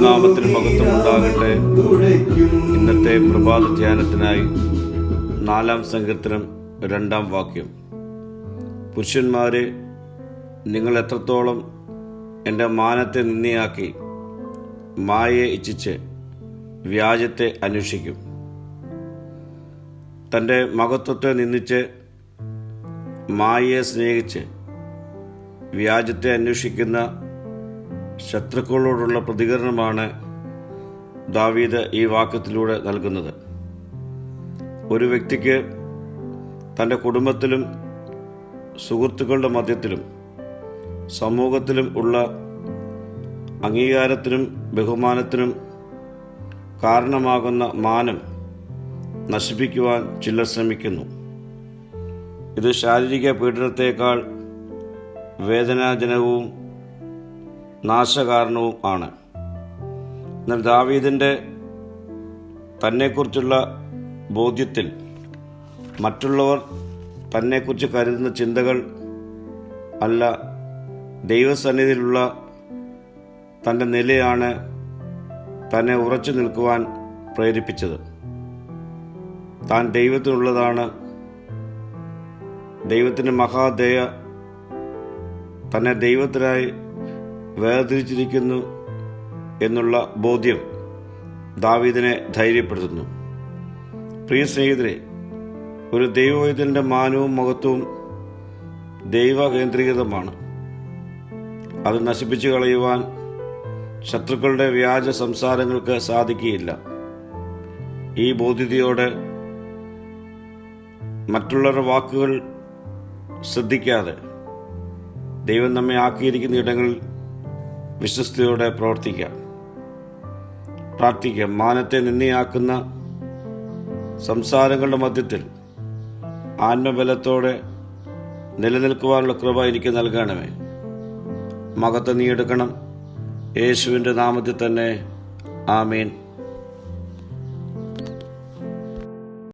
തിരുനാമത്തിന് മഹത്വം ഉണ്ടാകട്ടെ. ഇന്നത്തെ പ്രഭാത ധ്യാനത്തിനായി 4-ാം സങ്കീർത്തനം 2-ാം വാക്യം. പുരുഷന്മാരെ, നിങ്ങൾ എത്രത്തോളം എൻ്റെ മാനത്തെ നിന്ദയാക്കി മായയെ ഇച്ഛിച്ച് വ്യാജത്തെ അന്വേഷിക്കും. തൻ്റെ മഹത്വത്തെ നിന്ദിച്ച് മായയെ സ്നേഹിച്ച് വ്യാജത്തെ അന്വേഷിക്കുന്ന ശത്രുക്കളോടുള്ള പ്രതികരണമാണ് ദാവീദ് ഈ വാക്യത്തിലൂടെ നൽകുന്നത്. ഒരു വ്യക്തിക്ക് തൻ്റെ കുടുംബത്തിലും സുഹൃത്തുക്കളുടെ മധ്യത്തിലും സമൂഹത്തിലും ഉള്ള അംഗീകാരത്തിനും ബഹുമാനത്തിനും കാരണമാകുന്ന മാനം നശിപ്പിക്കുവാൻ ചിലർ ശ്രമിക്കുന്നു. ഇത് ശാരീരിക പീഡനത്തേക്കാൾ വേദനാജനകവും നാശകാരണവും ആണ്. എന്നാൽ ദാവീദിൻ്റെ തന്നെക്കുറിച്ചുള്ള ബോധ്യത്തിൽ മറ്റുള്ളവർ തന്നെക്കുറിച്ച് കരുതുന്ന ചിന്തകൾ അല്ല, ദൈവസന്നിധിയിലുള്ള തൻ്റെ നിലയാണ് തന്നെ ഉറച്ചു നിൽക്കുവാൻ പ്രേരിപ്പിച്ചത്. താൻ ദൈവത്തിനുള്ളതാണ്, ദൈവത്തിൻ്റെ മഹാദയ തന്നെ ദൈവത്തിനായി വേർതിരിച്ചിരിക്കുന്നു എന്നുള്ള ബോധ്യം ദാവീദിനെ ധൈര്യപ്പെടുത്തുന്നു. പ്രിയ സ്നേഹിതരെ, ഒരു ദൈവവൈദ്യൻ്റെ മാനവും മഹത്വവും ദൈവകേന്ദ്രീകൃതമാണ്. അത് നശിപ്പിച്ചു കളയുവാൻ ശത്രുക്കളുടെ വ്യാജ സംസാരങ്ങൾക്ക് സാധിക്കുകയില്ല. ഈ ബോധ്യതയോടെ മറ്റുള്ളവരുടെ വാക്കുകൾ ശ്രദ്ധിക്കാതെ ദൈവം നമ്മെ ആക്കിയിരിക്കുന്ന ഇടങ്ങളിൽ വിശ്വസ്തയോടെ പ്രാർത്ഥിക്കാം. മാനത്തെ നിന്ദയാക്കുന്ന സംസാരങ്ങളുടെ മധ്യത്തിൽ ആത്മബലത്തോടെ നിലനിൽക്കുവാനുള്ള കൃപ എനിക്ക് നൽകണമേ. മഹത്വം നീ എടുക്കണം. യേശുവിൻ്റെ നാമത്തിൽ തന്നെ. ആമേൻ.